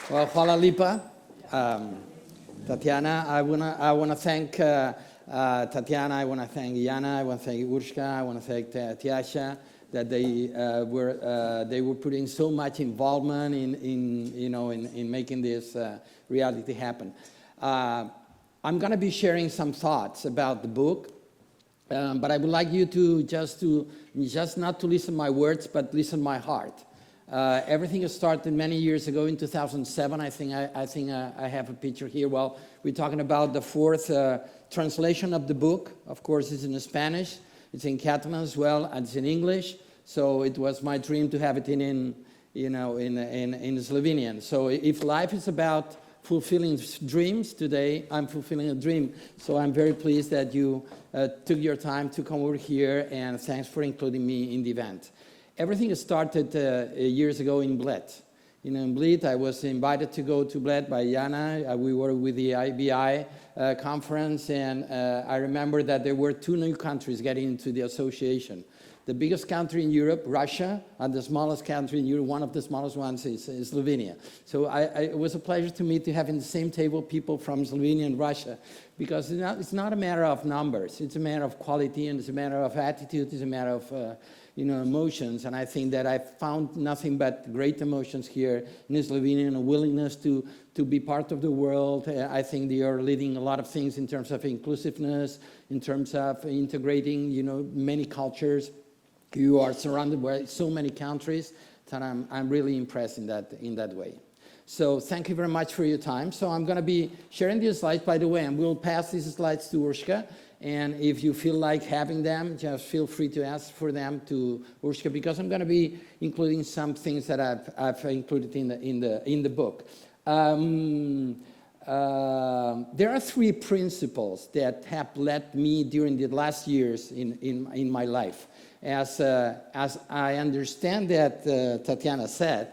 Well, hvala lipa. Tatiana, I wanna thank Tatiana, I wanna thank Jana, I wanna thank Urshka, I wanna thank Tiasha, that they were putting so much involvement in making this reality happen. I'm gonna be sharing some thoughts about the book, but I would like you to just not to listen my words, but listen my heart. Everything started many years ago in 2007. I think I have a picture here. Well, we're talking about the fourth translation of the book. Of course, it's in Spanish. It's in Catalan as well, and it's in English. So it was my dream to have it in Slovenian. So if life is about fulfilling dreams, today I'm fulfilling a dream. So I'm very pleased that you took your time to come over here, and thanks for including me in the event. Everything started years ago in Bled. In Bled, I was invited to go to Bled by Jana. We were with the IBI conference, and I remember that there were 2 new countries getting into the association. The biggest country in Europe, Russia, and the smallest country in Europe, one of the smallest ones is Slovenia. So it was a pleasure to me to have in the same table people from Slovenia and Russia, because it's not a matter of numbers. It's a matter of quality, and it's a matter of attitude. It's a matter of emotions, and I think that I found nothing but great emotions here in Slovenia, and a willingness to be part of the world. I think they are leading a lot of things in terms of inclusiveness, in terms of integrating, many cultures. You are surrounded by so many countries that I'm really impressed in that way. So thank you very much for your time. So I'm going to be sharing these slides, by the way, and we'll pass these slides to Urshka. And if you feel like having them, just feel free to ask for them to Urshka, because I'm going to be including some things that I've included in the book. There are 3 principles that have led me during the last years in my life. As I understand that Tatiana said,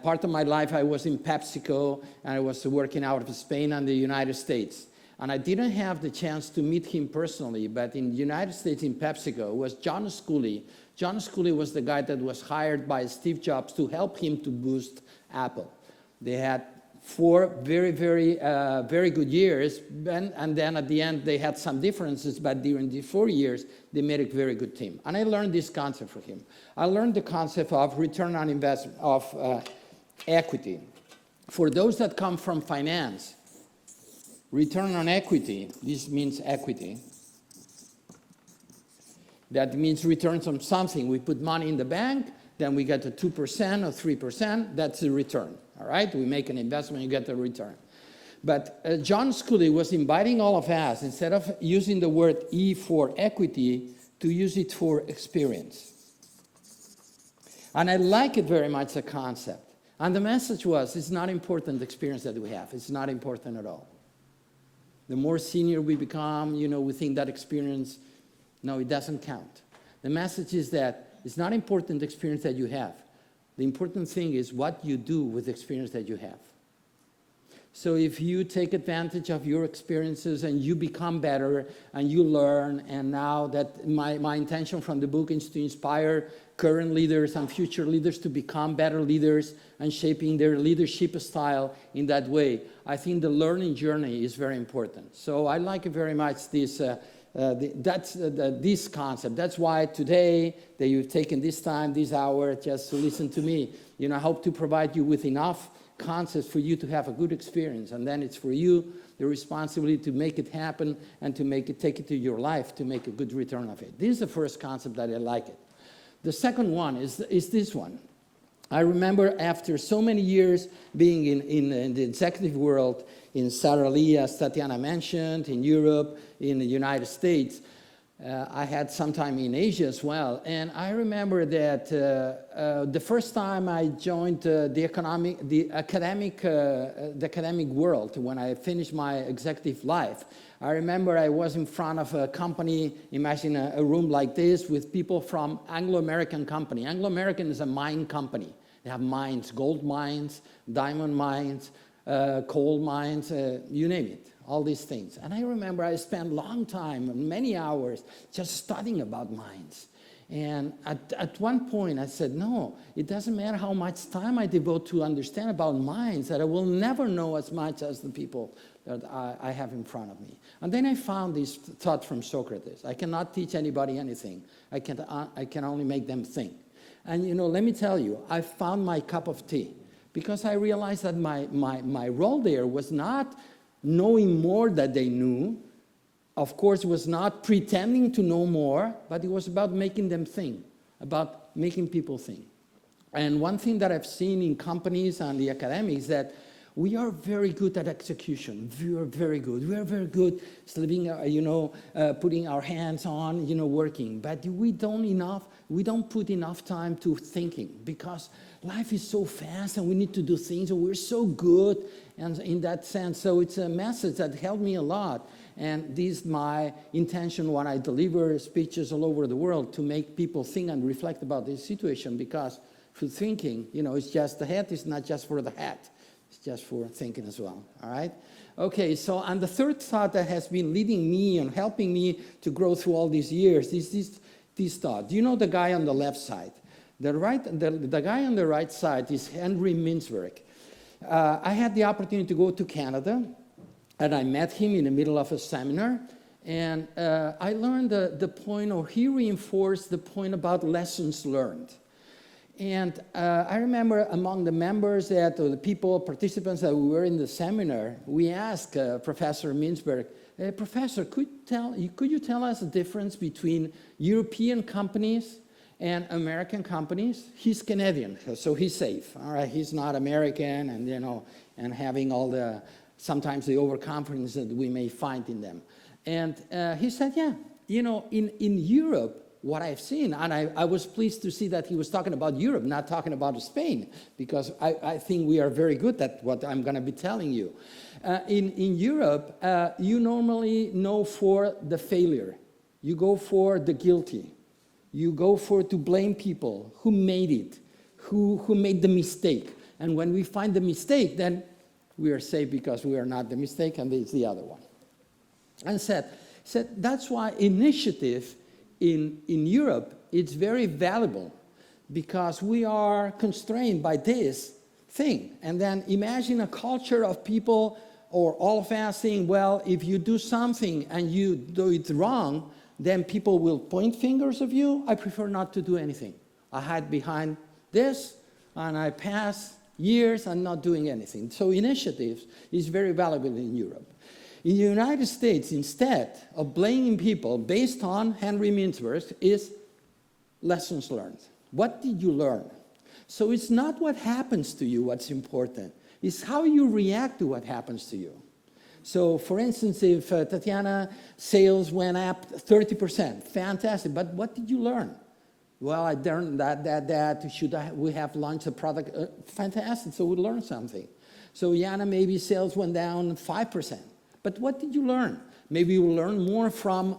part of my life I was in PepsiCo, and I was working out of Spain and the United States. And I didn't have the chance to meet him personally, but in the United States, in PepsiCo, was John Sculley. John Sculley was the guy that was hired by Steve Jobs to help him to boost Apple. They had 4 very, very good years, and then at the end they had some differences, but during the 4 years, they made a very good team. And I learned this concept from him. I learned the concept of return on investment, of equity. For those that come from finance, return on equity, this means equity. That means returns on something. We put money in the bank, then we get a 2% or 3%, that's a return, all right? We make an investment, you get a return. But John Sculley was inviting all of us, instead of using the word E for equity, to use it for experience. And I like it very much, the concept. And the message was, it's not important the experience that we have. It's not important at all. The more senior we become, we think that experience, no, it doesn't count. The message is that it's not important the experience that you have. The important thing is what you do with the experience that you have. So if you take advantage of your experiences and you become better and you learn, and now that my intention from the book is to inspire current leaders and future leaders to become better leaders and shaping their leadership style in that way, I think the learning journey is very important. So I like very much this concept. That's why today that you've taken this time, this hour, just to listen to me. I hope to provide you with enough concepts for you to have a good experience, and then it's for you the responsibility to make it happen and to take it to your life to make a good return of it. This is the first concept that I like it. The second one is this one. I remember after so many years being in the executive world, in Sara Lee, as Tatiana mentioned, in Europe, in the United States, I had some time in Asia as well. And I remember that the first time I joined the academic world, when I finished my executive life, I remember I was in front of a company, imagine a room like this, with people from Anglo-American company. Anglo-American is a mine company. They have mines, gold mines, diamond mines, coal mines, you name it, all these things. And I remember I spent a long time, many hours, just studying about mines. And at one point, I said, no, it doesn't matter how much time I devote to understand about minds, that I will never know as much as the people that I have in front of me. And then I found this thought from Socrates. I cannot teach anybody anything. I can only make them think. And, let me tell you, I found my cup of tea, because I realized that my role there was not knowing more than they knew. Of course, it was not pretending to know more, but it was about making them think, about making people think. And one thing that I've seen in companies and the academics is that we are very good at execution. We are very good. We are very good sleeping, putting our hands on, working. But we don't put enough time to thinking, because life is so fast and we need to do things, and we're so good, and in that sense. So it's a message that helped me a lot. And this is my intention when I deliver speeches all over the world, to make people think and reflect about this situation, because for thinking, it's just the head, it's not just for the hat. It's just for thinking as well, all right? Okay, so and the third thought that has been leading me and helping me to grow through all these years is this thought. Do you know the guy on the left side? The guy on the right side is Henry Mintzberg. I had the opportunity to go to Canada, and I met him in the middle of a seminar, and I learned the point, or he reinforced the point about lessons learned. And I remember among the members or the participants that we were in the seminar, we asked Professor Mintzberg, Professor, could you tell us the difference between European companies and American companies? He's Canadian, so he's safe. All right, he's not American, and having all sometimes the overconfidence that we may find in them. And he said, yeah, in Europe, what I've seen, and I was pleased to see that he was talking about Europe, not talking about Spain, because I think we are very good at what I'm going to be telling you. In Europe, you normally know for the failure. You go for the guilty. You go for to blame people who made it, who made the mistake. And when we find the mistake, then we are safe, because we are not the mistake, and it's the other one. And said that's why initiative in Europe, it's very valuable, because we are constrained by this thing. And then imagine a culture of people, or all of us saying, well, if you do something and you do it wrong, then people will point fingers at you. I prefer not to do anything. I hide behind this, and I pass years and not doing anything. So initiatives is very valuable in Europe. In the United States, instead of blaming people based on Henry Mintzberg, is lessons learned. What did you learn? So it's not what happens to you what's important. It's how you react to what happens to you. So, for instance, if Tatiana sales went up 30%, fantastic. But what did you learn? Well, I learned that we have launched a product, fantastic. So we learned something. So Yana, maybe sales went down 5%. But what did you learn? Maybe you learn more from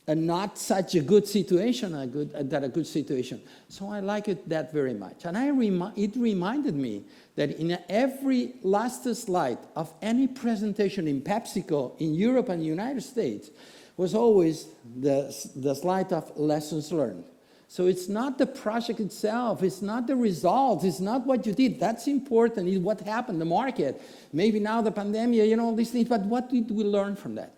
a not such a good situation than a good situation. So I like that very much. And it reminded me that in every last slide of any presentation in PepsiCo in Europe and the United States was always the slide of lessons learned. So it's not the project itself, it's not the results, it's not what you did. That's important, it's what happened, the market. Maybe now the pandemic, all these things, but what did we learn from that?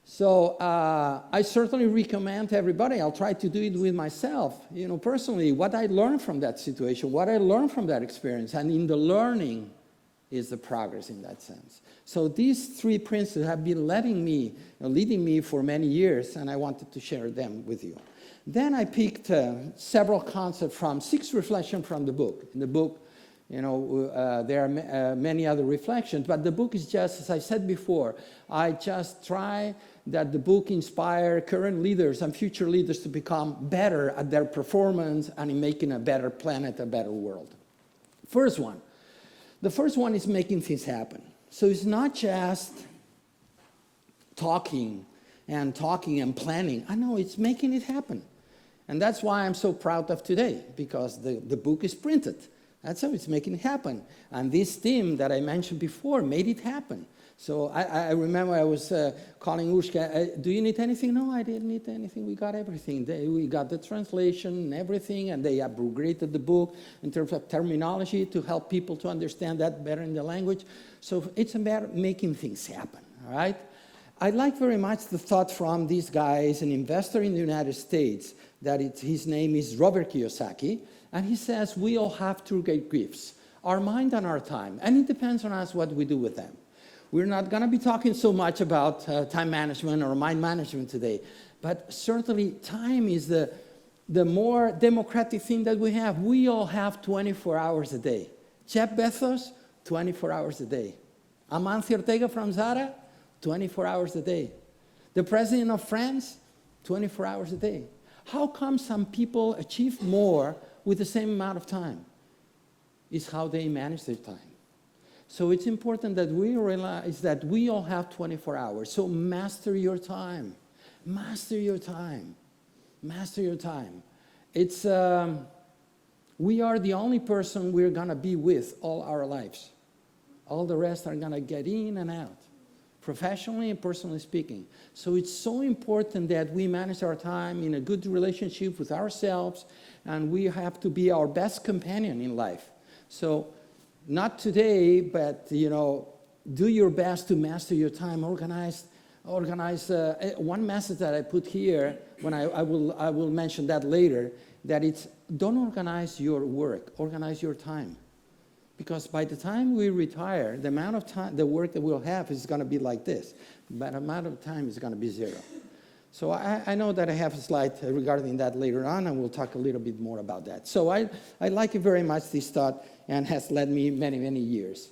So I certainly recommend everybody, I'll try to do it with myself, personally, what I learned from that situation, what I learned from that experience, and in the learning is the progress in that sense. So these three principles have been leading me for many years, and I wanted to share them with you. Then I picked several concepts from 6 reflections from the book. In the book, there are many other reflections, but the book is just, as I said before, I just try that the book inspire current leaders and future leaders to become better at their performance and in making a better planet, a better world. The first one is making things happen. So it's not just talking and planning. I know it's making it happen. And that's why I'm so proud of today, because the book is printed. That's how it's making it happen. And this team that I mentioned before made it happen. So I remember I was calling Ushka, do you need anything? No, I didn't need anything. We got everything. We got the translation and everything, and they upgraded the book in terms of terminology to help people to understand that better in the language. So it's about making things happen, all right? I like very much the thought from this guy, is an investor in the United States, that his name is Robert Kiyosaki, and he says we all have two great gifts, our mind and our time, and it depends on us what we do with them. We're not going to be talking so much about time management or mind management today, but certainly time is the more democratic thing that we have. We all have 24 hours a day. Jeff Bezos, 24 hours a day. Amancio Ortega from Zara, 24 hours a day. The president of France, 24 hours a day. How come some people achieve more with the same amount of time? It's how they manage their time. So it's important that we realize that we all have 24 hours. So master your time. Master your time. Master your time. It's, we are the only person we're going to be with all our lives. All the rest are going to get in and out, professionally and personally speaking. So it's so important that we manage our time in a good relationship with ourselves, and we have to be our best companion in life. So not today, but, do your best to master your time. Organize. One message that I put here, when I will mention that later, that it's don't organize your work, organize your time. Because by the time we retire, the amount of time, the work that we'll have is going to be like this. But the amount of time is going to be zero. So I know that I have a slide regarding that later on, and we'll talk a little bit more about that. So I like it very much, this thought, and has led me many, many years.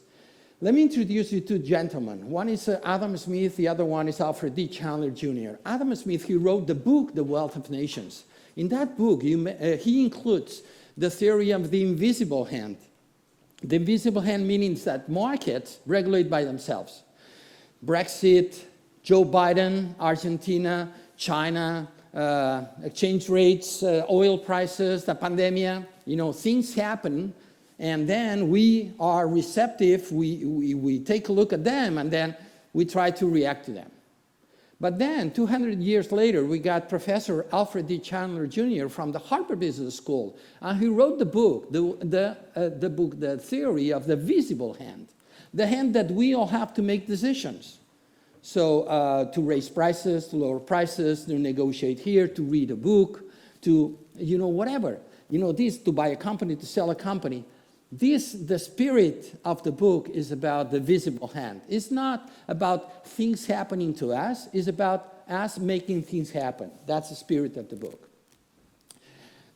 Let me introduce you to two gentlemen. One is Adam Smith, the other one is Alfred D. Chandler Jr. Adam Smith, he wrote the book, The Wealth of Nations. In that book, he includes the theory of the invisible hand. The invisible hand means that markets regulate by themselves. Brexit, Joe Biden, Argentina, China, exchange rates, oil prices, the pandemic, things happen, and then we are receptive, we take a look at them, and then we try to react to them. But then, 200 years later, we got Professor Alfred D. Chandler Jr. from the Harvard Business School, and he wrote the book, the theory of the visible hand, the hand that we all have to make decisions. So to raise prices, to lower prices, to negotiate here, to read a book, to, whatever. This, to buy a company, to sell a company. The spirit of the book is about the visible hand. It's not about things happening to us. It's about us making things happen. That's the spirit of the book.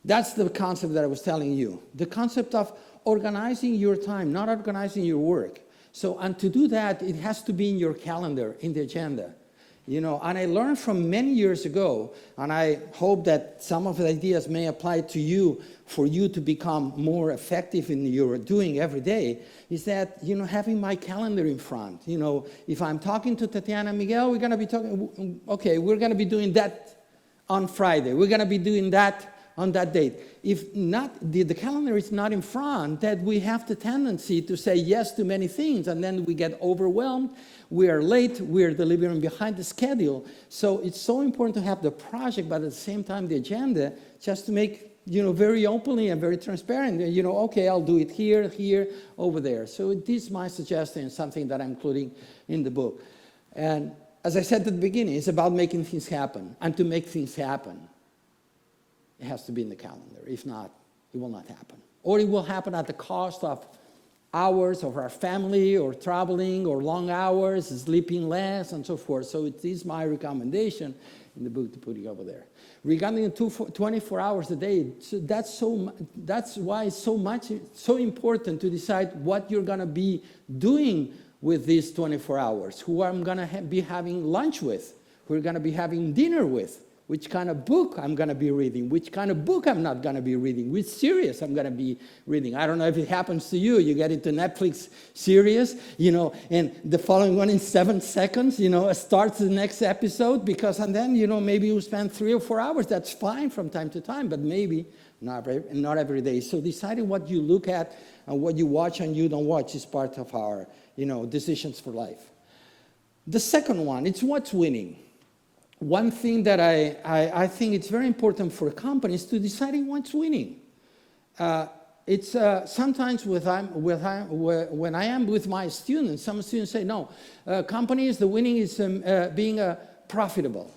That's the concept that I was telling you. The concept of organizing your time, not organizing your work. So, and to do that, it has to be in your calendar, in the agenda. And I learned from many years ago, and I hope that some of the ideas may apply to you for you to become more effective in your doing every day, is that, having my calendar in front. If I'm talking to Tatiana and Miguel, we're going to be talking, okay, we're going to be doing that on Friday. We're going to be doing that on that date. If not, the calendar is not in front, that we have the tendency to say yes to many things, and then we get overwhelmed, we are late, we're delivering behind the schedule. So it's so important to have the project, but at the same time the agenda, just to make, very openly and very transparent, okay, I'll do it here, over there. So this is my suggestion, something that I'm including in the book. And as I said at the beginning, it's about making things happen. And to make things happen, it has to be in the calendar. If not, it will not happen. Or it will happen at the cost of hours of our family, or traveling, or long hours, sleeping less, and so forth. So it is my recommendation in the book to put it over there. Regarding 24 hours a day, so that's why it's so important to decide what you're going to be doing with these 24 hours, who I'm going to be having lunch with, who are going to be having dinner with, which kind of book I'm going to be reading, which kind of book I'm not going to be reading, which series I'm going to be reading. I don't know if it happens to you. You get into Netflix series, and the following one in 7 seconds, starts the next episode, and then, maybe you spend 3 or 4 hours. That's fine from time to time, but maybe not every day. So deciding what you look at and what you watch and you don't watch is part of our, decisions for life. The second one, it's what's winning. One thing that I think it's very important for companies to deciding what's winning. It's sometimes when I am with my students, some students say, no, companies, the winning is being profitable,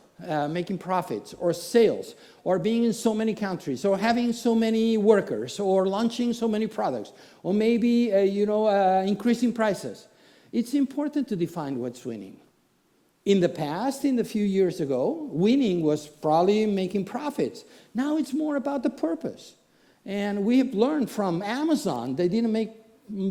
making profits, or sales, or being in so many countries, or having so many workers, or launching so many products, or maybe, increasing prices. It's important to define what's winning. In the past, in the few years ago, winning was probably making profits. Now it's more about the purpose. And we have learned from Amazon, they didn't make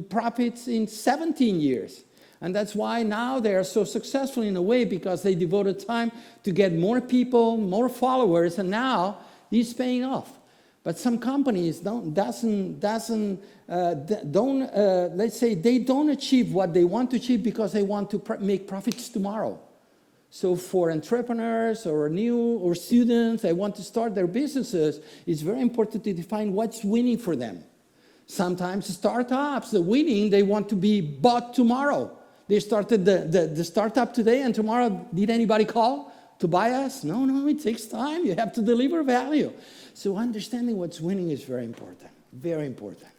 profits in 17 years. And that's why now they are so successful in a way, because they devoted time to get more people, more followers, and now it's paying off. But some companies let's say they don't achieve what they want to achieve because they want to make profits tomorrow. So for entrepreneurs or students that want to start their businesses, it's very important to define what's winning for them. Sometimes startups, the winning, they want to be bought tomorrow. They started the startup today, and tomorrow, did anybody call to buy us? No, it takes time. You have to deliver value. So understanding what's winning is very important, very important.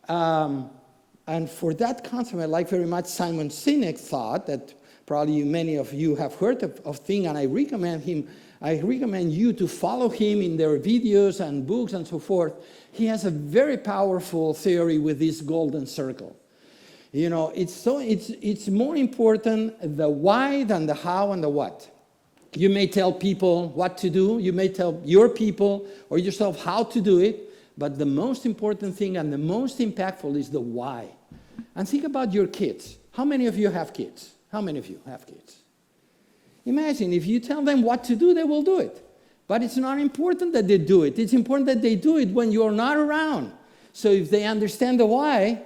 And for that concept, I like very much Simon Sinek's thought that probably many of you have heard of thing, and I recommend you to follow him in their videos and books and so forth. He has a very powerful theory with this golden circle. It's more important the why than the how and the what. You may tell people what to do, you may tell your people or yourself how to do it, but the most important thing and the most impactful is the why. And think about your kids. How many of you have kids? How many of you have kids? Imagine if you tell them what to do, they will do it. But it's not important that they do it. It's important that they do it when you're not around. So if they understand the why,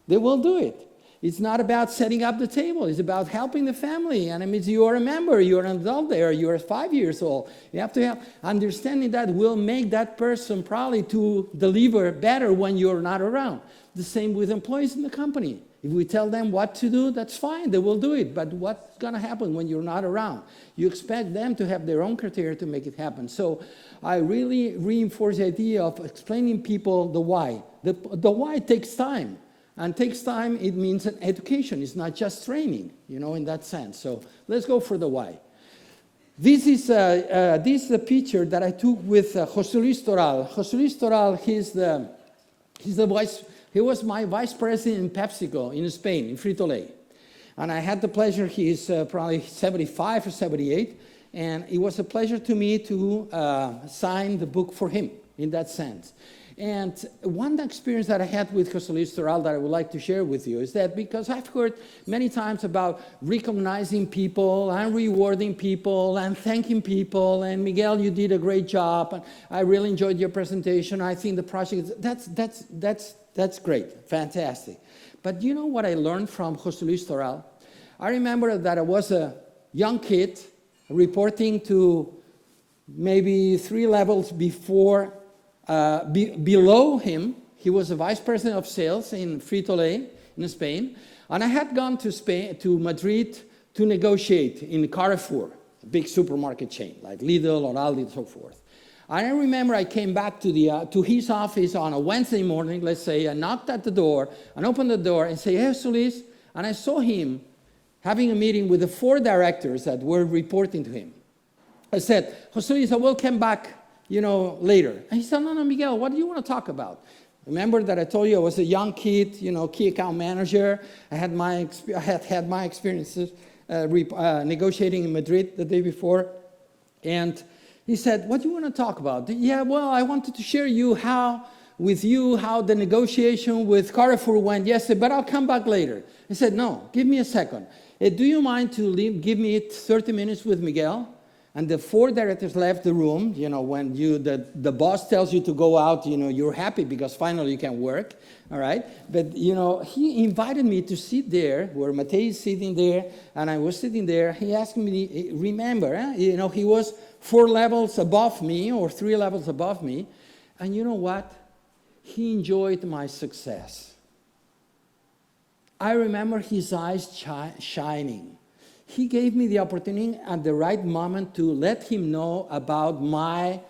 they will do it. It's not about setting up the table. It's about helping the family. And it means you are a member, you're an adult there, you're 5 years old. You have to have understanding that will make that person probably to deliver better when you're not around. The same with employees in the company. If we tell them what to do, that's fine, they will do it. But what's going to happen when you're not around? You expect them to have their own criteria to make it happen. So I really reinforce the idea of explaining people the why. The why takes time. And takes time, it means an education. It's not just training, in that sense. So let's go for the why. This is a picture that I took with José Luis Toral. José Luis Toral, he was my vice president in PepsiCo in Spain, in Frito-Lay. And I had the pleasure, he's probably 75 or 78, and it was a pleasure to me to sign the book for him in that sense. And one experience that I had with José Luis Toral that I would like to share with you is that because I've heard many times about recognizing people and rewarding people and thanking people, and Miguel, you did a great job, and I really enjoyed your presentation. I think the project, that's great, fantastic. But you know what I learned from José Luis Toral? I remember that I was a young kid reporting to maybe 3 levels below him. He was a vice president of sales in Frito-Lay in Spain. And I had gone to Madrid to negotiate in Carrefour, a big supermarket chain like Lidl or Aldi and so forth. And I remember I came back to his office on a Wednesday morning, let's say. I knocked at the door and opened the door and said, "Hey, Solis," and I saw him having a meeting with the 4 directors that were reporting to him. I said, "José Luis, I will come back later." And he said, no, Miguel, what do you want to talk about? Remember that I told you I was a young kid, key account manager. I had had my experiences negotiating in Madrid the day before. And he said, what do you want to talk about? Yeah, well, I wanted to share how the negotiation with Carrefour went yesterday, but I'll come back later. I said, no, give me a second. Do you mind to give me 30 minutes with Miguel? And the 4 directors left the room. When the boss tells you to go out, you're happy because finally you can work, all right? But, he invited me to sit there where Matei is sitting there, and I was sitting there. He asked me, remember, he was 4 levels above me or 3 levels above me. And you know what? He enjoyed my success. I remember his eyes shining. He gave me the opportunity at the right moment to let him know about my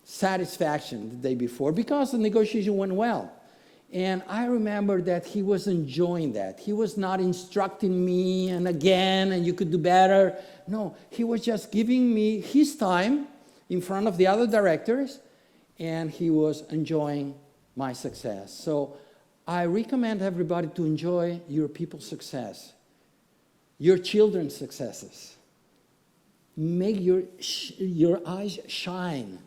satisfaction the day before, because the negotiation went well. And I remember that he was enjoying that. He was not instructing me and you could do better. No, he was just giving me his time in front of the other directors, and he was enjoying my success. So I recommend everybody to enjoy your people's success, your children's successes. Make your eyes shine.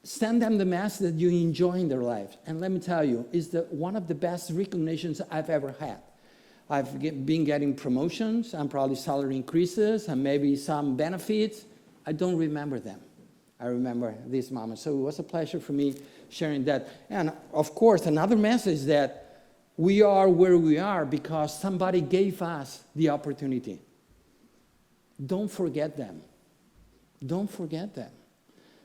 Send them the message that you're enjoying their life. And let me tell you, it's one of the best recognitions I've ever had. I've been getting promotions and probably salary increases and maybe some benefits. I don't remember them. I remember this moment. So it was a pleasure for me sharing that. And of course, another message that we are where we are because somebody gave us the opportunity. Don't forget them. Don't forget them.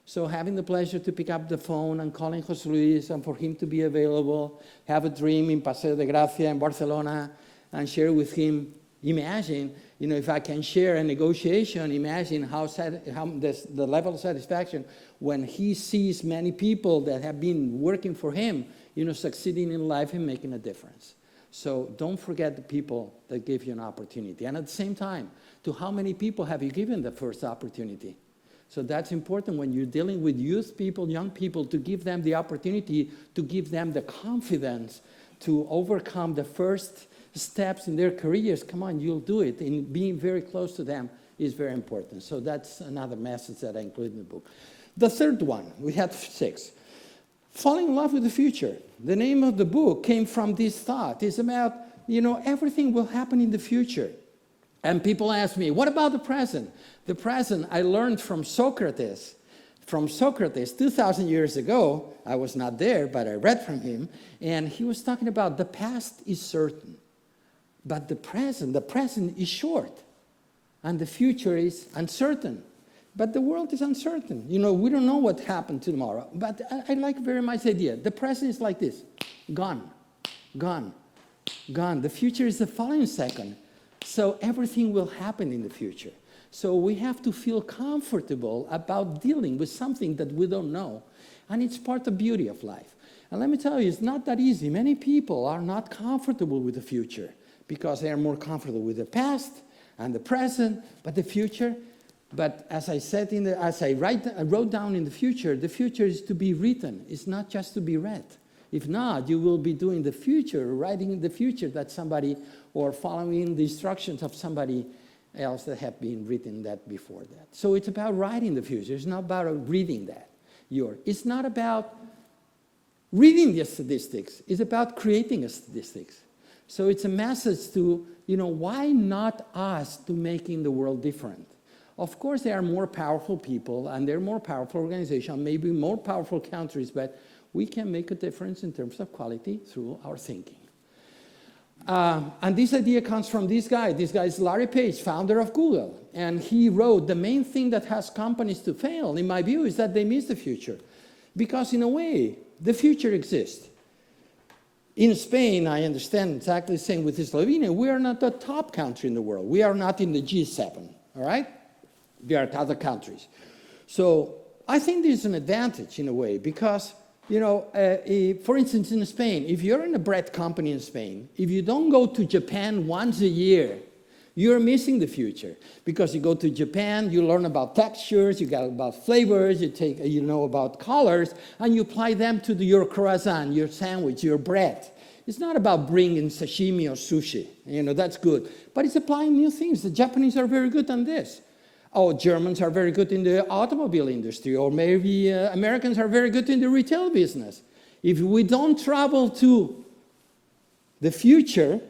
So having the pleasure to pick up the phone and calling José Luis and for him to be available, have a dream in Paseo de Gracia in Barcelona and share with him, imagine, if I can share a negotiation, imagine how the level of satisfaction when he sees many people that have been working for him, succeeding in life and making a difference. So don't forget the people that gave you an opportunity. And at the same time, to how many people have you given the first opportunity? So that's important when you're dealing with youth people, young people, to give them the opportunity, to give them the confidence to overcome the first steps in their careers. Come on, you'll do it. And being very close to them is very important. So that's another message that I include in the book. The third one, we had 6. Falling in love with the future. The name of the book came from this thought. It's about, everything will happen in the future. And people ask me, what about the present? The present I learned from Socrates. From Socrates 2,000 years ago. I was not there, but I read from him. And he was talking about the past is certain. But the present is short. And the future is uncertain. But the world is uncertain. We don't know what happened tomorrow. But I like very much the idea. The present is like this. Gone. Gone. Gone. The future is the following second. So everything will happen in the future. So we have to feel comfortable about dealing with something that we don't know. And it's part of the beauty of life. And let me tell you, it's not that easy. Many people are not comfortable with the future because they are more comfortable with the past and the present, but the future. But as I said, I wrote down in the future is to be written. It's not just to be read. If not, you will be doing the future, writing in the future that somebody, or following the instructions of somebody else that have been written that before that. So it's about writing the future. It's not about reading that. It's not about reading the statistics. It's about creating a statistics. So it's a message to, why not us to making the world different? Of course, there are more powerful people, and there are more powerful organizations, maybe more powerful countries, but we can make a difference in terms of quality through our thinking. And this idea comes from this guy. This guy is Larry Page, founder of Google. And he wrote, the main thing that has companies to fail, in my view, is that they miss the future. Because in a way, the future exists. In Spain, I understand exactly the same with Slovenia. We are not the top country in the world. We are not in the G7, all right? There are other countries. So I think there's an advantage in a way because, for instance, in Spain, if you're in a bread company in Spain, if you don't go to Japan once a year, you're missing the future. Because you go to Japan, you learn about textures, you get about flavors, you know about colors, and you apply them to your croissant, your sandwich, your bread. It's not about bringing sashimi or sushi. That's good. But it's applying new things. The Japanese are very good on this. Oh, Germans are very good in the automobile industry, or maybe Americans are very good in the retail business. If we don't travel to the future,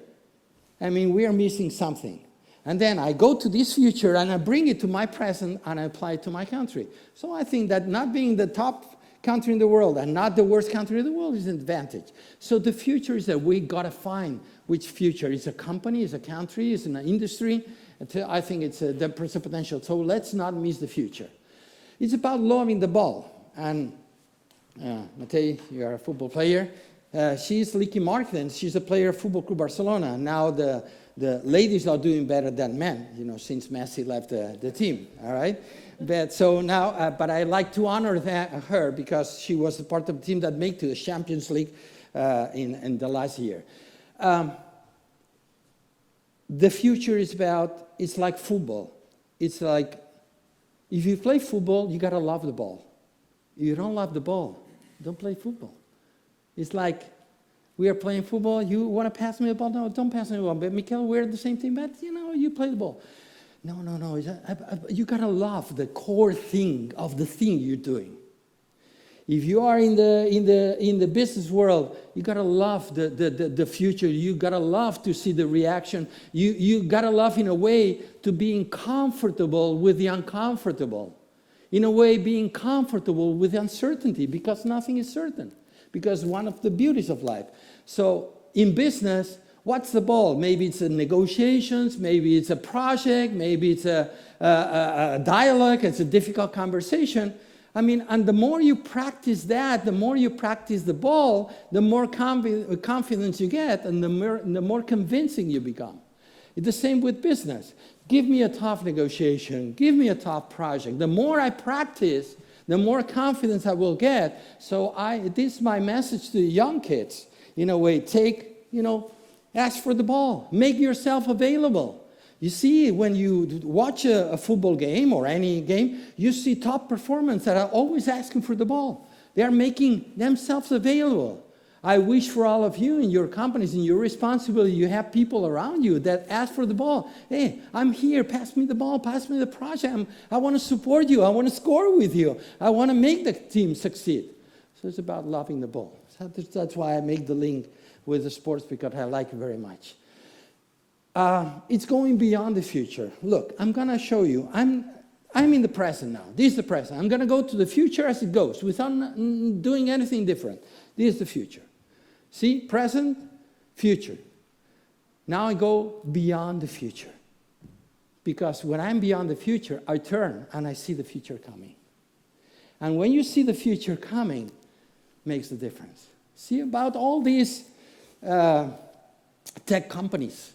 we are missing something. And then I go to this future and I bring it to my present and I apply it to my country. So I think that not being the top country in the world and not the worst country in the world is an advantage. So the future is that we got to find which future. Is a company, is a country, is an industry. I think it's a potential. So let's not miss the future. It's about loving the ball. And Matei, you are a football player. She's Licky Martin. She's a player of Football Club Barcelona. Now the ladies are doing better than men, since Messi left the team, all right? But so now, but I like to honor her because she was a part of the team that made to the Champions League in the last year. The future it's like football. It's like, if you play football, you gotta love the ball. If you don't love the ball, don't play football. It's like, we are playing football, you want to pass me the ball? No, don't pass me the ball. But Miquel, we're the same team, but you play the ball. No. You got to love the core thing of the thing you're doing. If you are in the business world, you got to love the future. You got to love to see the reaction. You got to love, in a way, to being comfortable with the uncomfortable. In a way, being comfortable with uncertainty, because nothing is certain. Because one of the beauties of life. So in business, what's the ball? Maybe it's negotiations, maybe it's a project, maybe it's a dialogue, it's a difficult conversation. And the more you practice that, the more you practice the ball, the more confidence you get, and the more convincing you become. It's the same with business. Give me a tough negotiation, give me a tough project. The more I practice, the more confidence I will get. So this is my message to the young kids. In a way, ask for the ball. Make yourself available. You see, when you watch a football game or any game, you see top performers that are always asking for the ball. They are making themselves available. I wish for all of you in your companies, in your responsibility, you have people around you that ask for the ball. Hey, I'm here, pass me the ball, pass me the project. I want to support you, I want to score with you. I want to make the team succeed. So it's about loving the ball. So that's why I make the link with the sports, because I like it very much. It's going beyond the future. Look, I'm going to show you. I'm in the present now. This is the present. I'm going to go to the future as it goes without doing anything different. This is the future. See, present, future. Now I go beyond the future. Because when I'm beyond the future, I turn and I see the future coming. And when you see the future coming, makes the difference. See, about all these tech companies,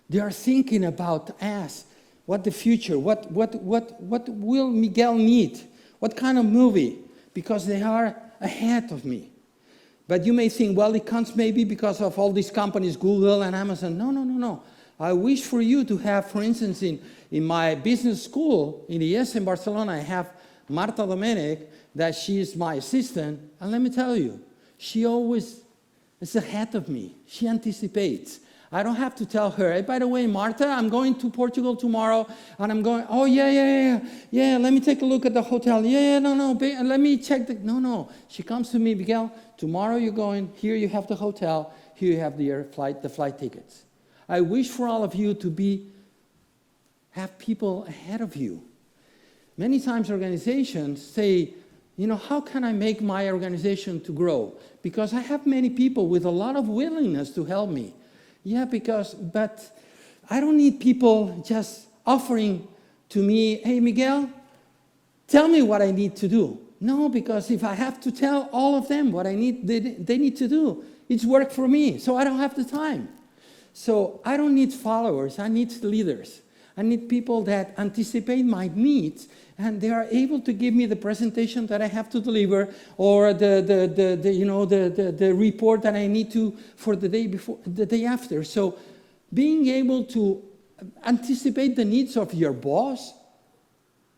they are thinking about us, what the future, what will Miquel need, what kind of movie, because they are ahead of me. But you may think, well, it comes maybe because of all these companies, Google and Amazon. No. I wish for you to have, for instance, in my business school, in the ES in Barcelona, I have Marta Domenic, that she is my assistant. And let me tell you, she always is ahead of me. She anticipates. I don't have to tell her, hey, by the way, Marta, I'm going to Portugal tomorrow, and I'm going, oh, yeah, let me take a look at the hotel. No, let me check No. She comes to me, Miquel, tomorrow you're going, here you have the hotel, here you have the flight tickets. I wish for all of you to have people ahead of you. Many times organizations say, how can I make my organization to grow? Because I have many people with a lot of willingness to help me. Yeah, but I don't need people just offering to me, hey, Miquel, tell me what I need to do. No, because if I have to tell all of them what they need to do, it's work for me, so I don't have the time. So I don't need followers, I need leaders. I need people that anticipate my needs, and they are able to give me the presentation that I have to deliver, or the report that I need to for the day before, the day after. So being able to anticipate the needs of your boss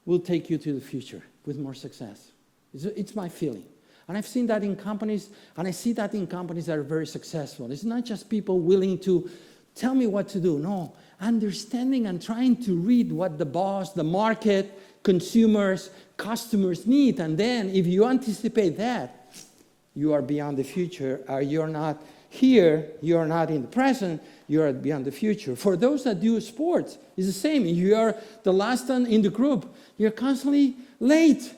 will take you to the future with more success. It's my feeling. And I've seen that in companies, and I see that in companies that are very successful. It's not just people willing to tell me what to do. No, understanding and trying to read what the boss, the market, consumers, customers need. And then if you anticipate that, you are beyond the future. You're not here, you're not in the present, you're beyond the future. For those that do sports, it's the same. If you are the last one in the group, you're constantly late.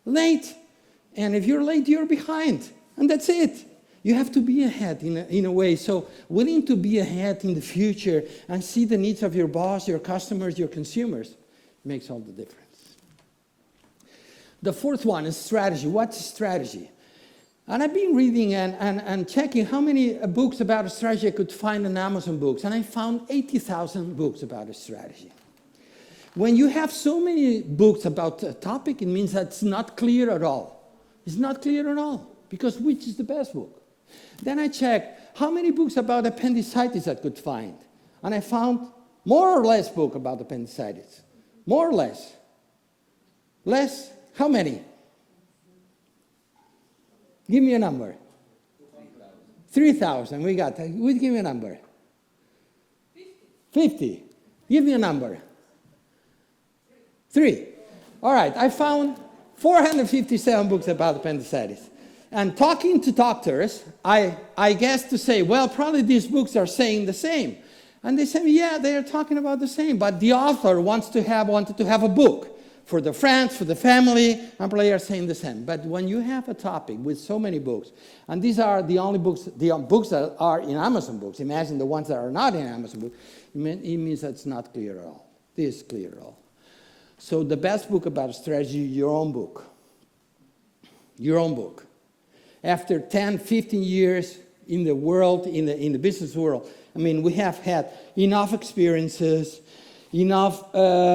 And if you're late, you're behind. And that's it. You have to be ahead in a way. So willing to be ahead in the future and see the needs of your boss, your customers, your consumers makes all the difference. The fourth one is strategy. What's strategy? And I've been reading and checking how many books about a strategy I could find in Amazon Books, and I found 80,000 books about a strategy. When you have so many books about a topic, it means that it's not clear at all. It's not clear at all, because which is the best book? Then I checked how many books about appendicitis I could find, and I found more or less book about appendicitis. More or less. Less? How many? Give me a number. 3,000. We got that. Give me a number. 50. Give me a number. 3. All right. I found 457 books about appendicitis. And talking to doctors, I guess to say, well, probably these books are saying the same. And they say, yeah, they are talking about the same. But the author wanted to have a book for the friends, for the family, and probably are saying the same. But when you have a topic with so many books, and these are the only books, the books that are in Amazon Books, imagine the ones that are not in Amazon Books, it means that it's not clear at all. This is clear at all. So the best book about strategy, your own book. Your own book. After 10, 15 years in the world, in the business world, I mean, we have had enough experiences, enough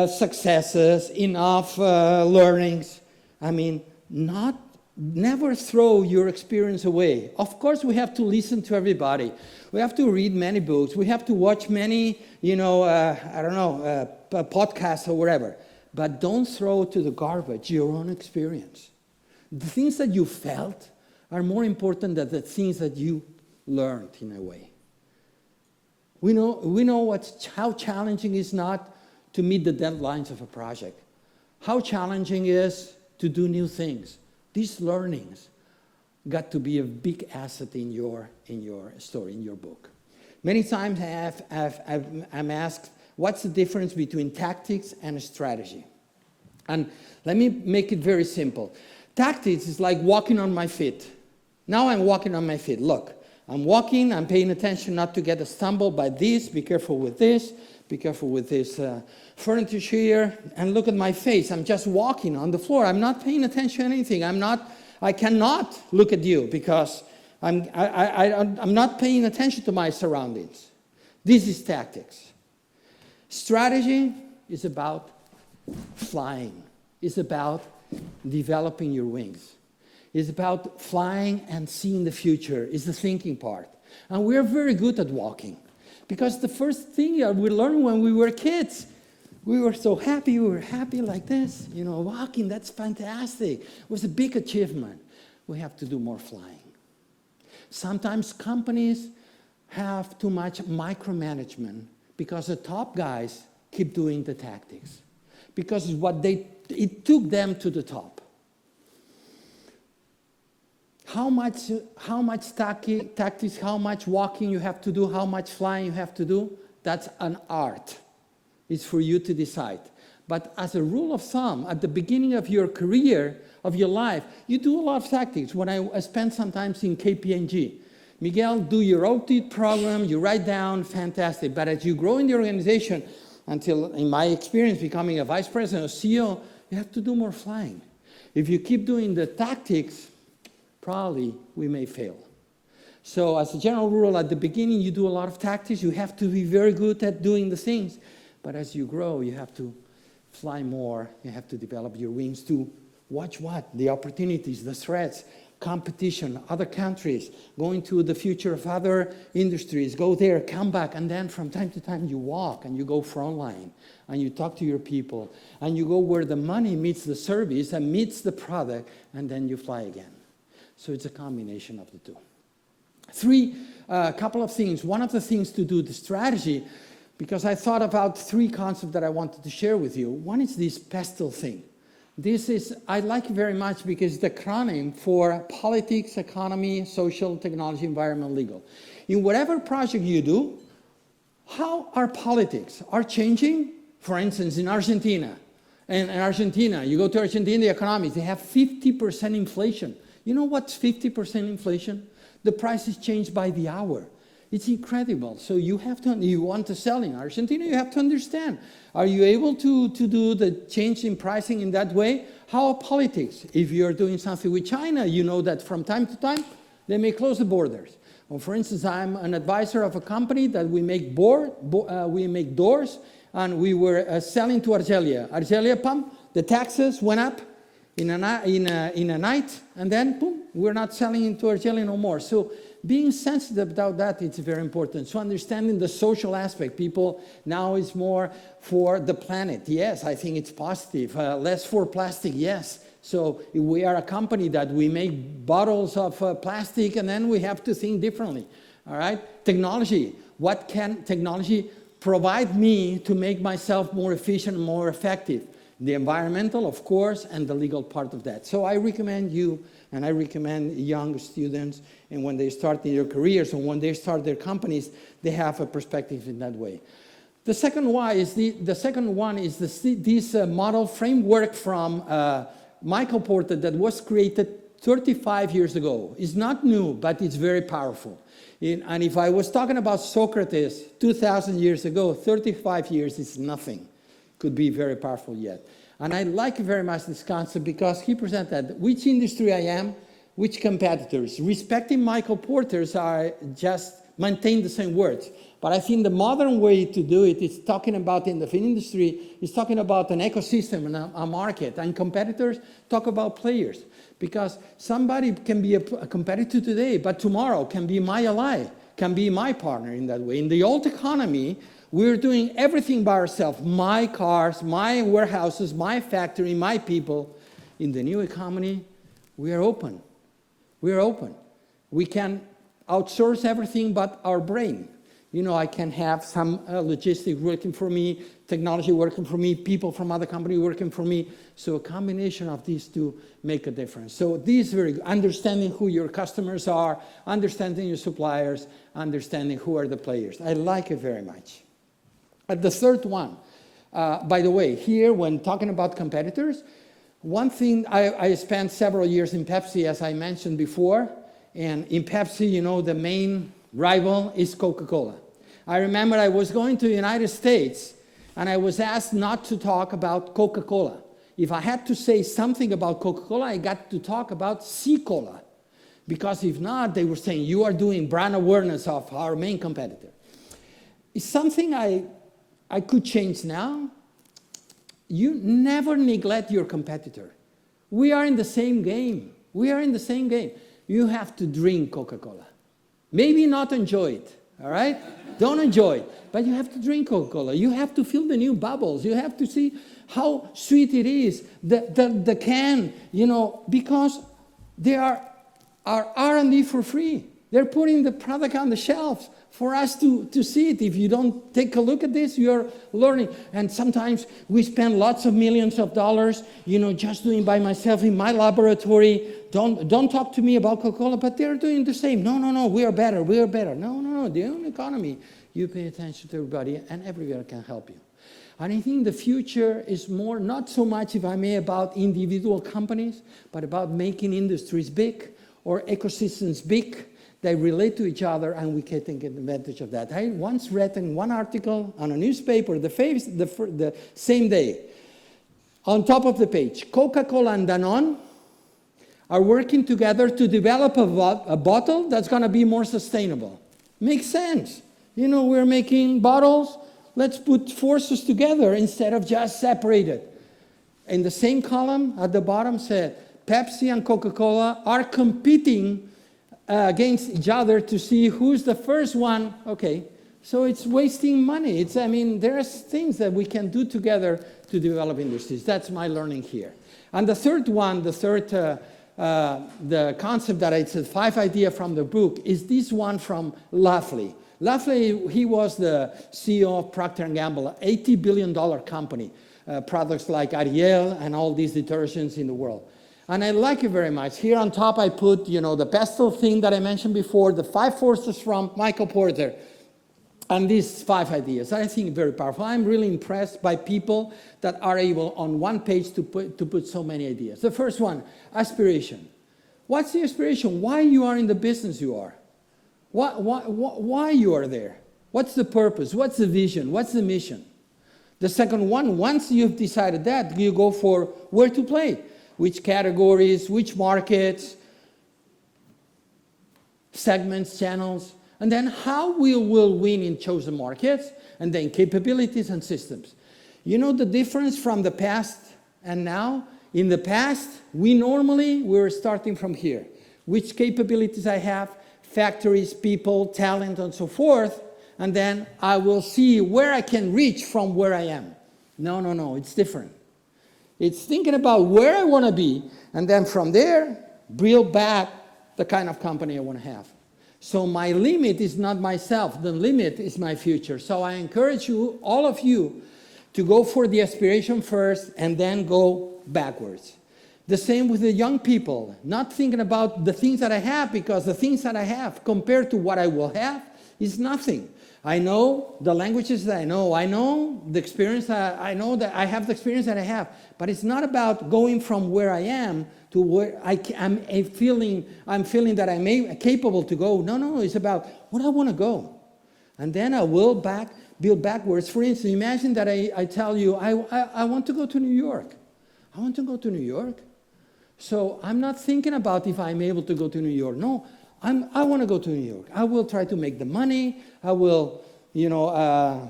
successes, enough learnings. I mean, never throw your experience away. Of course, we have to listen to everybody. We have to read many books. We have to watch many, podcasts or whatever. But don't throw to the garbage your own experience. The things that you felt are more important than the things that you learned in a way. We know how challenging it is not to meet the deadlines of a project. How challenging it is to do new things. These learnings got to be a big asset in your story, in your book. Many times I'm asked, what's the difference between tactics and strategy? And let me make it very simple. Tactics is like walking on my feet. Now I'm walking on my feet. Look. I'm walking, I'm paying attention not to get stumbled by this, be careful with this furniture here, and look at my face. I'm just walking on the floor. I'm not paying attention to anything. I cannot look at you because I'm not paying attention to my surroundings. This is tactics. Strategy is about flying. It's about developing your wings. It's about flying and seeing the future. It's the thinking part. And we're very good at walking. Because the first thing we learned when we were kids, we were so happy. We were happy like this. Walking, that's fantastic. It was a big achievement. We have to do more flying. Sometimes companies have too much micromanagement because the top guys keep doing the tactics. Because it took them to the top. How much tactics, how much walking you have to do, how much flying you have to do, that's an art. It's for you to decide. But as a rule of thumb, at the beginning of your career, of your life, you do a lot of tactics. When I spent some time in KPMG, Miguel, do your OT program, you write down, fantastic. But as you grow in the organization, until, in my experience, becoming a vice president or CEO, you have to do more flying. If you keep doing the tactics, probably we may fail. So as a general rule, at the beginning, you do a lot of tactics. You have to be very good at doing the things. But as you grow, you have to fly more. You have to develop your wings to watch what? The opportunities, the threats, competition, other countries, going to the future of other industries, go there, come back, and then from time to time you walk and you go frontline and you talk to your people and you go where the money meets the service and meets the product, and then you fly again. So it's a combination of the two. A couple of things. One of the things to do the strategy, because I thought about 3 concepts that I wanted to share with you. One is this PESTLE thing. I like it very much because it's the acronym for politics, economy, social, technology, environment, legal. In whatever project you do, how our politics are changing? For instance, in Argentina. In Argentina, you go to Argentina, the economies, they have 50% inflation. You know what's 50% inflation? The prices change by the hour. It's incredible. So you want to sell in Argentina, you have to understand. Are you able to do the change in pricing in that way? How are politics? If you're doing something with China, you know that from time to time, they may close the borders. Well, for instance, I'm an advisor of a company that we make doors, and we were selling to Argelia. Argelia, the taxes went up in a night, and then, boom, we're not selling into Argelia no more. So being sensitive about that, it's very important. So understanding the social aspect, people now is more for the planet. Yes, I think it's positive. Less for plastic, yes. So we are a company that we make bottles of plastic, and then we have to think differently, all right? Technology. What can technology provide me to make myself more efficient, more effective? The environmental, of course, and the legal part of that. So I recommend you, and I recommend young students, and when they start their careers and when they start their companies, they have a perspective in that way. The second one is this model framework from Michael Porter that was created 35 years ago. It's not new, but it's very powerful. And if I was talking about Socrates 2,000 years ago, 35 years is nothing. Could be very powerful yet. And I like very much this concept because he presented which industry I am, which competitors. Respecting Michael Porter's are just maintain the same words. But I think the modern way to do it is talking about in the food industry, is talking about an ecosystem and a market. And competitors talk about players. Because somebody can be a competitor today, but tomorrow can be my ally, can be my partner in that way. In the old economy, we're doing everything by ourselves. My cars, my warehouses, my factory, my people. In the new economy, we are open. We are open. We can outsource everything but our brain. You know, I can have some logistics working for me, technology working for me, people from other companies working for me. So a combination of these two make a difference. So these very good. Understanding who your customers are, understanding your suppliers, understanding who are the players. I like it very much. The third one, by the way, here when talking about competitors, one thing, I spent several years in Pepsi, as I mentioned before, and in Pepsi, you know, the main rival is Coca-Cola. I remember I was going to the United States, and I was asked not to talk about Coca-Cola. If I had to say something about Coca-Cola, I got to talk about C-Cola, because if not, they were saying, you are doing brand awareness of our main competitor. It's something I could change now. You never neglect your competitor. We are in the same game. We are in the same game. You have to drink Coca-Cola. Maybe not enjoy it, all right? Don't enjoy it, but you have to drink Coca-Cola. You have to feel the new bubbles. You have to see how sweet it is, the can, you know, because they are R&D for free. They're putting the product on the shelves for us to see it. If you don't take a look at this, you're learning. And sometimes we spend lots of millions of dollars, you know, just doing by myself in my laboratory. Don't talk to me about Coca-Cola, but they're doing the same. No, we are better. No, the own economy. You pay attention to everybody, and everybody can help you. And I think the future is more, not so much, if I may, about individual companies, but about making industries big or ecosystems big. They relate to each other, and we can take advantage of that. I once read in one article on a newspaper, the same day, on top of the page, Coca-Cola and Danone are working together to develop a bottle that's going to be more sustainable. Makes sense. You know, we're making bottles. Let's put forces together instead of just separated. In the same column at the bottom said, Pepsi and Coca-Cola are competing against each other to see who's the first one. Okay, so it's wasting money. There's things that we can do together to develop industries. That's my learning here. And the third one, the concept that it's a 5 idea from the book is this one from Lafley. Lafley, he was the CEO of Procter & Gamble, an $80 billion company, products like Ariel and all these detergents in the world. And I like it very much. Here on top I put, you know, the pestle thing that I mentioned before, the 5 forces from Michael Porter, and these 5 ideas. I think very powerful. I'm really impressed by people that are able on one page to put so many ideas. The first one, aspiration. What's the aspiration? Why you are in the business you are? Why you are there? What's the purpose? What's the vision? What's the mission? The second one, once you've decided that, you go for where to play, which categories, which markets, segments, channels, and then how we will win in chosen markets, and then capabilities and systems. You know the difference from the past and now? In the past, we were starting from here. Which capabilities I have, factories, people, talent, and so forth, and then I will see where I can reach from where I am. No, it's different. It's thinking about where I want to be, and then from there, build back the kind of company I want to have. So my limit is not myself, the limit is my future. So I encourage you, all of you, to go for the aspiration first and then go backwards. The same with the young people, not thinking about the things that I have, because the things that I have compared to what I will have is nothing. I know the languages that I know the experience that I know, that I have the experience that I have, but it's not about going from where I am to where I'm feeling that I'm capable to go. No, it's about where I want to go. And then I will build backwards. For instance, imagine that I tell you, I want to go to New York. I want to go to New York. So I'm not thinking about if I'm able to go to New York. No, I want to go to New York. I will try to make the money. I will, get a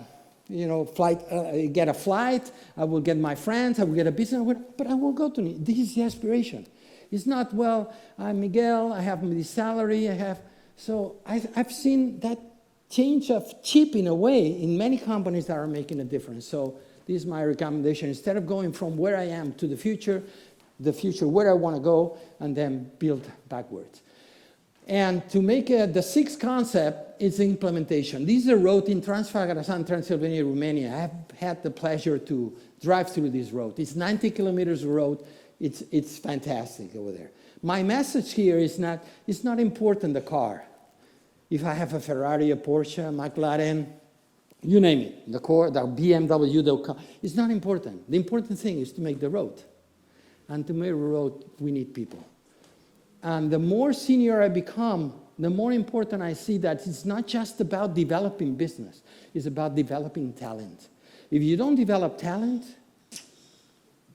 flight. I will get my friends. I will get a business. But I will go to New York. This is the aspiration. It's not, well, I'm Miguel. I have this salary. So I've seen that change of chip in a way in many companies that are making a difference. So this is my recommendation. Instead of going from where I am to the future where I want to go, and then build backwards. And to make the sixth concept is the implementation. This is a road in Transfagarasan, Transylvania, Romania. I have had the pleasure to drive through this road. It's 90 kilometers of road. It's fantastic over there. My message here is it's not important the car. If I have a Ferrari, a Porsche, a McLaren, you name it, the BMW, it's not important. The important thing is to make the road. And to make a road, we need people. And the more senior I become, the more important I see that it's not just about developing business. It's about developing talent. If you don't develop talent,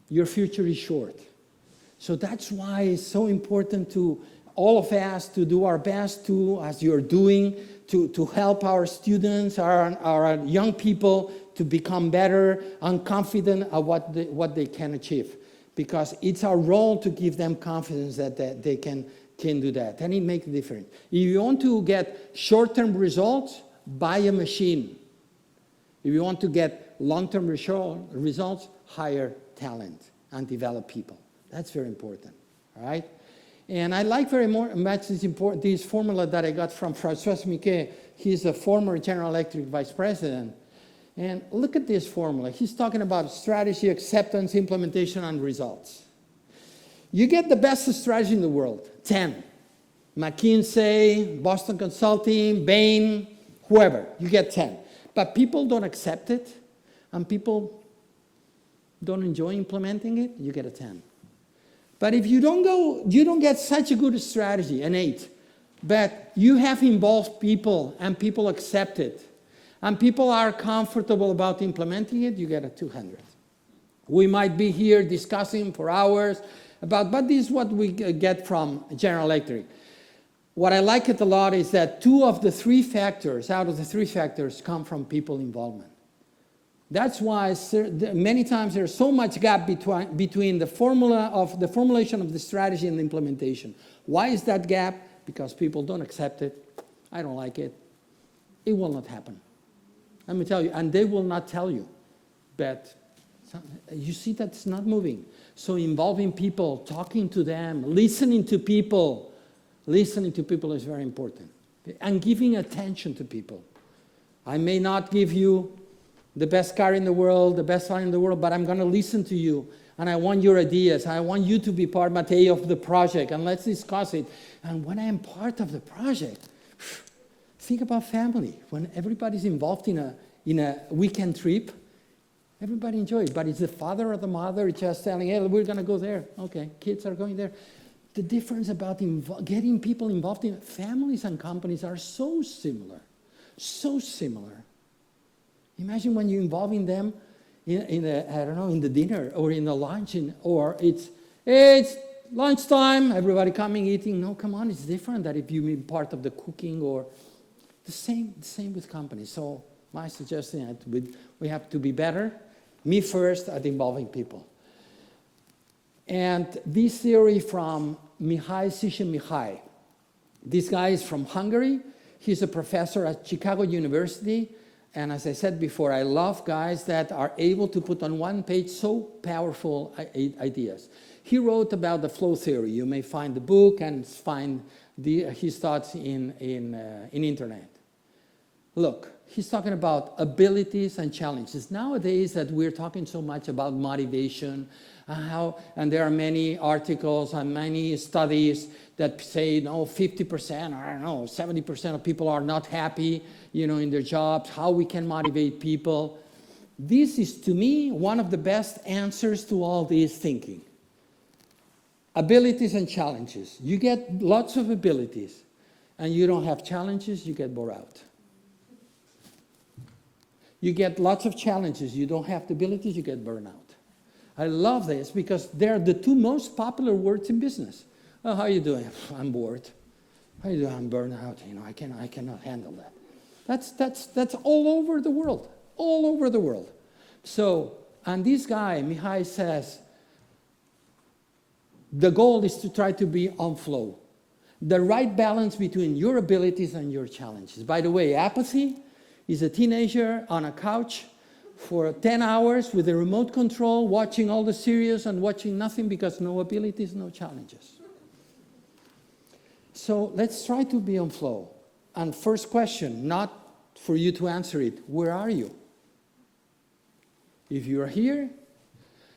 your future is short. So that's why it's so important to all of us to do our best to, as you're doing, to help our students, our young people to become better and confident at what they can achieve. Because it's our role to give them confidence that they can do that. And it makes a difference. If you want to get short-term results, buy a machine. If you want to get long-term results, hire talent and develop people. That's very important, all right? And I like very much this formula that I got from François Miquel. He's a former General Electric vice president. And look at this formula. He's talking about strategy, acceptance, implementation, and results. You get the best strategy in the world, 10. McKinsey, Boston Consulting, Bain, whoever, you get 10. But people don't accept it, and people don't enjoy implementing it, you get a 10. But if you don't get such a good strategy, an 8. But you have involved people, and people accept it, and people are comfortable about implementing it, you get a 200. We might be here discussing for hours but this is what we get from General Electric. What I like it a lot is that 2 of the 3 factors, out of the 3 factors, come from people involvement. That's why many times there's so much gap between the formulation of the strategy and the implementation. Why is that gap? Because people don't accept it. I don't like it. It will not happen. Let me tell you, and they will not tell you. But you see that's not moving. So involving people, talking to them, listening to people is very important. And giving attention to people. I may not give you the best car in the world, the best car in the world, but I'm going to listen to you. And I want your ideas. I want you to be part, Matei, of the project. And let's discuss it. And when I am part of the project, think about family. When everybody's involved in a weekend trip, everybody enjoys it. But it's the father or the mother just telling, hey, we're going to go there. Okay, kids are going there. The difference about getting people involved in families and companies are so similar, so similar. Imagine when you're involving them in the dinner or in the lunch, or it's lunchtime, everybody coming, eating. No, come on, it's different than if you be part of the cooking or the same with companies. So my suggestion is we have to be better, me first, at involving people. And this theory from Mihai Csikszentmihalyi. This guy is from Hungary. He's a professor at Chicago University. And as I said before, I love guys that are able to put on one page so powerful ideas. He wrote about the flow theory. You may find the book and find his thoughts in internet. Look, he's talking about abilities and challenges. Nowadays that we're talking so much about motivation, and there are many articles and many studies that say, no, 50%, or I don't know, 70% of people are not happy, in their jobs, how we can motivate people. This is, to me, one of the best answers to all this thinking. Abilities and challenges. You get lots of abilities, and you don't have challenges, you get bored out. You get lots of challenges, you don't have the abilities, you get burnout. I love this because they're the two most popular words in business. Oh, how are you doing? I'm bored. How are you doing? I'm burned out. I cannot handle that. That's all over the world. All over the world. So, and this guy, Mihai, says, the goal is to try to be on flow. The right balance between your abilities and your challenges. By the way, apathy is a teenager on a couch for 10 hours with a remote control, watching all the series and watching nothing because no abilities, no challenges. So let's try to be on flow. And first question, not for you to answer it, where are you? If you are here,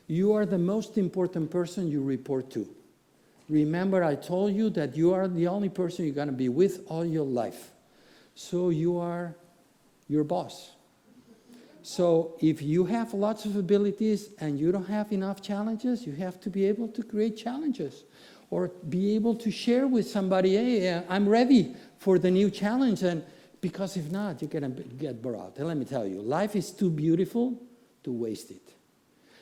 you are the most important person you report to. Remember, I told you that you are the only person you're going to be with all your life. So you are your boss. So if you have lots of abilities and you don't have enough challenges, you have to be able to create challenges or be able to share with somebody, hey, I'm ready for the new challenge. And because if not, you're going to get bored out. And let me tell you, life is too beautiful to waste it.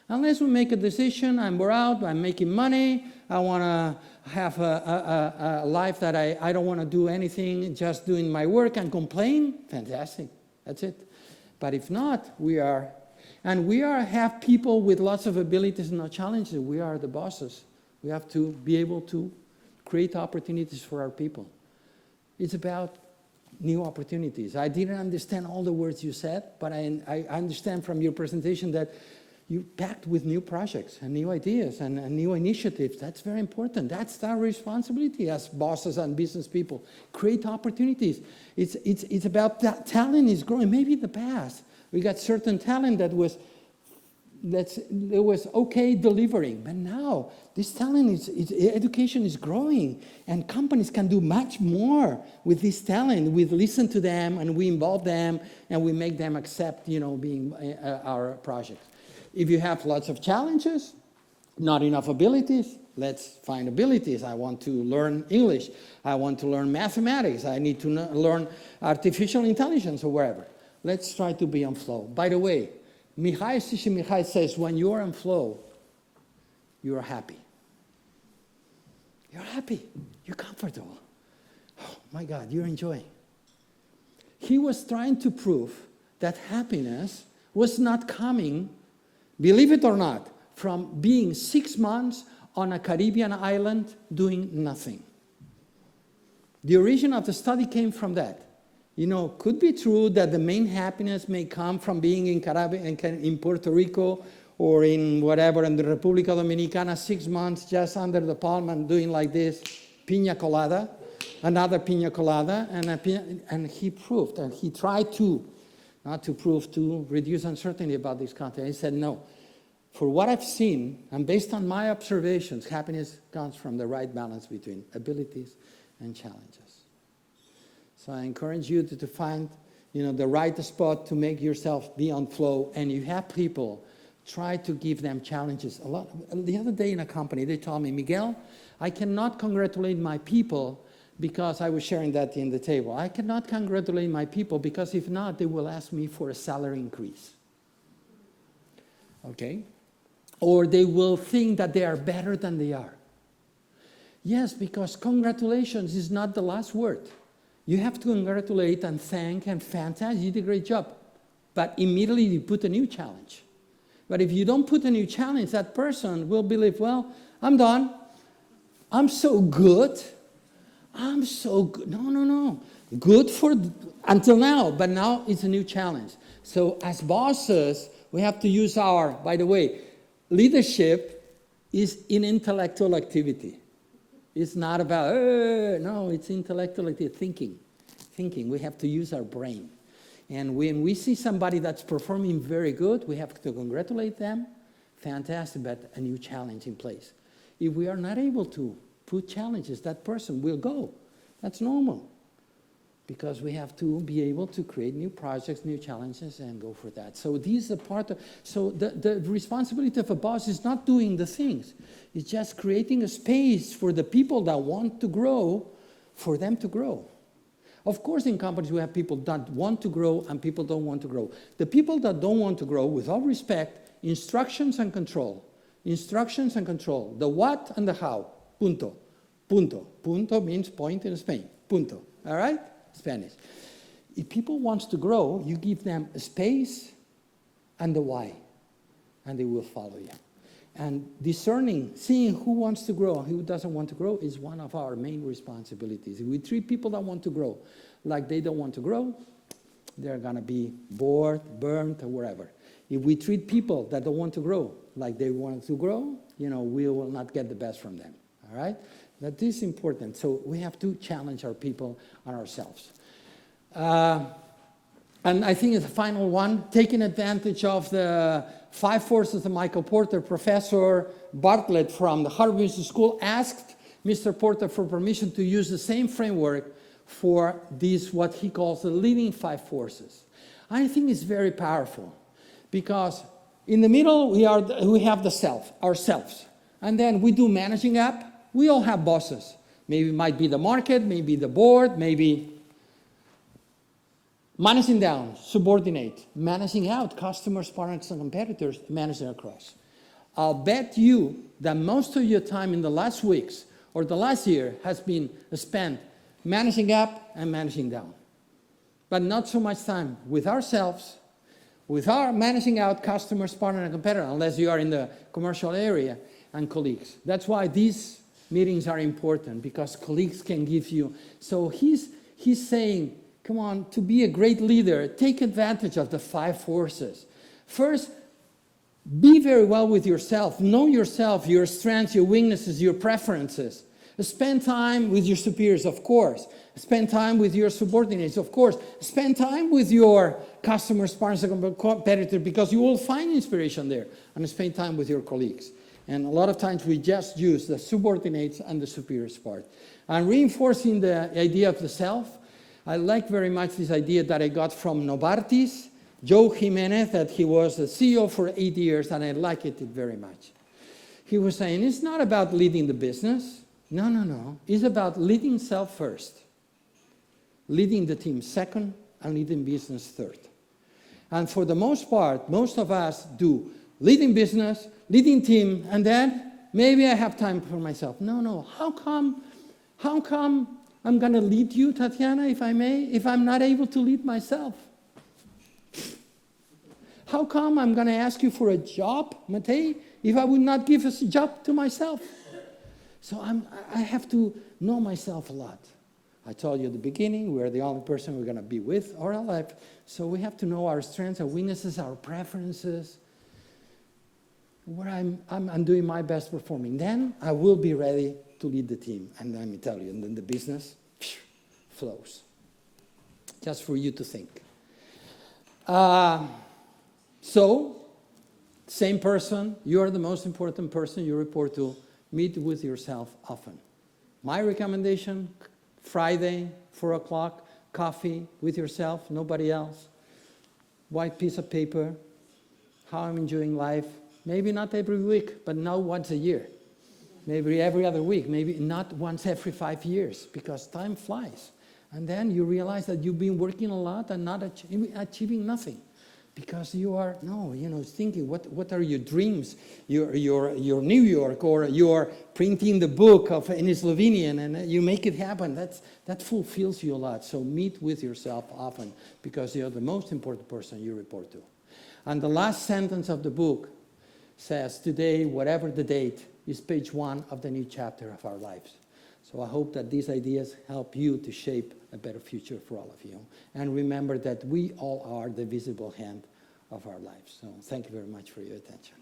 Unless we make a decision, I'm bored out, I'm making money, I want to have a life that I don't want to do anything, just doing my work and complain, fantastic, that's it. But if not, we have people with lots of abilities and no challenges. We are the bosses. We have to be able to create opportunities for our people. It's about new opportunities. I didn't understand all the words you said, but I understand from your presentation that you packed with new projects and new ideas and new initiatives. That's very important. That's our responsibility as bosses and business people. Create opportunities. It's about that talent is growing. Maybe in the past, we got certain talent that was okay delivering. But now, this talent education is growing. And companies can do much more with this talent. We listen to them and we involve them and we make them accept, being our projects. If you have lots of challenges, not enough abilities, let's find abilities. I want to learn English. I want to learn mathematics. I need to learn artificial intelligence or wherever. Let's try to be on flow. By the way, Mihai Csikszentmihalyi says when you are on flow, you are happy. You're happy. You're comfortable. Oh my God, you're enjoying. He was trying to prove that happiness was not coming, believe it or not, from being 6 months on a Caribbean island doing nothing. The origin of the study came from that. Could be true that the main happiness may come from being in Puerto Rico or in whatever, in the República Dominicana, 6 months just under the palm and doing like this, piña colada, another piña colada, and he proved, and he tried to, not to prove, to reduce uncertainty about this content. He said, no, for what I've seen, and based on my observations, happiness comes from the right balance between abilities and challenges. So I encourage you to find, the right spot to make yourself be on flow, and you have people Try to give them challenges. The other day in a company, they told me, Miguel, I cannot congratulate my people because I was sharing that in the table. I cannot congratulate my people because if not, they will ask me for a salary increase. Okay? Or they will think that they are better than they are. Yes, because congratulations is not the last word. You have to congratulate and thank and fantastic, you did a great job. But immediately you put a new challenge. But if you don't put a new challenge, that person will believe, well, I'm done. I'm so good. I'm so good. No. Good for until now, but now it's a new challenge. So as bosses, we have to use our, by the way, leadership is in intellectual activity. It's not about, no, it's intellectual activity, thinking. We have to use our brain. And when we see somebody that's performing very good, we have to congratulate them. Fantastic, but a new challenge in place. If we are not able to put challenges, that person will go. That's normal. Because we have to be able to create new projects, new challenges, and go for that. So these are part of, so the responsibility of a boss is not doing the things. It's just creating a space for the people that want to grow, for them to grow. Of course, in companies, we have people that want to grow and people don't want to grow. The people that don't want to grow, with all respect, instructions and control. Instructions and control. The what and the how. Punto. Punto. Punto means point in Spain. Punto. All right? Spanish. If people want to grow, you give them a space and the why, and they will follow you. And discerning, seeing who wants to grow and who doesn't want to grow is one of our main responsibilities. If we treat people that want to grow like they don't want to grow, they're going to be bored, burnt, or wherever. If we treat people that don't want to grow like they want to grow, we will not get the best from them. All right? That is important. So we have to challenge our people and ourselves. And I think the final one, taking advantage of the 5 forces of Michael Porter. Professor Bartlett from the Harvard Business School asked Mr. Porter for permission to use the same framework for these, what he calls the leading 5 forces. I think it's very powerful because in the middle we have the self, ourselves. And then we do managing up. We all have bosses. Maybe it might be the market, maybe the board, maybe managing down, subordinate, managing out, customers, partners, and competitors, managing across. I'll bet you that most of your time in the last weeks or the last year has been spent managing up and managing down. But not so much time with ourselves, with our managing out customers, partners, and competitors, unless you are in the commercial area, and colleagues. That's why these meetings are important, because colleagues can give you. So he's saying, come on, to be a great leader, take advantage of the 5 forces. First, be very well with yourself. Know yourself, your strengths, your weaknesses, your preferences. Spend time with your superiors, of course. Spend time with your subordinates, of course. Spend time with your customers, partners, and competitors, because you will find inspiration there. And spend time with your colleagues. And a lot of times we just use the subordinates and the superiors part. And reinforcing the idea of the self, I like very much this idea that I got from Novartis, Joe Jimenez, that he was the CEO for 8 years, and I like it very much. He was saying, it's not about leading the business. No. It's about leading self first, leading the team second, and leading business third. And for the most part, most of us do leading business, leading team, and then maybe I have time for myself. No. How come I'm going to lead you, Tatiana, if I may, if I'm not able to lead myself? How come I'm going to ask you for a job, Matei, if I would not give a job to myself? So I have to know myself a lot. I told you at the beginning, we're the only person we're going to be with all our life. So we have to know our strengths, our weaknesses, our preferences, where I'm doing my best performing. Then I will be ready to lead the team. And let me tell you, and then the business flows. Just for you to think. So, same person, you're the most important person you report to. Meet with yourself often. My recommendation, Friday, 4 o'clock, coffee with yourself, nobody else. White piece of paper. how I'm enjoying life. Maybe not every week, but now once a year. Maybe every other week, maybe not once every 5 years, because time flies. And then you realize that you've been working a lot and not achieving nothing. Because you are, thinking, what are your dreams? Your New York, or you're printing the book in Slovenian, and you make it happen. That fulfills you a lot. So meet with yourself often, because you're the most important person you report to. And the last sentence of the book says, today, whatever the date, is page 1 of the new chapter of our lives. So I hope that these ideas help you to shape a better future for all of you. And remember that we all are the visible hand of our lives. So thank you very much for your attention.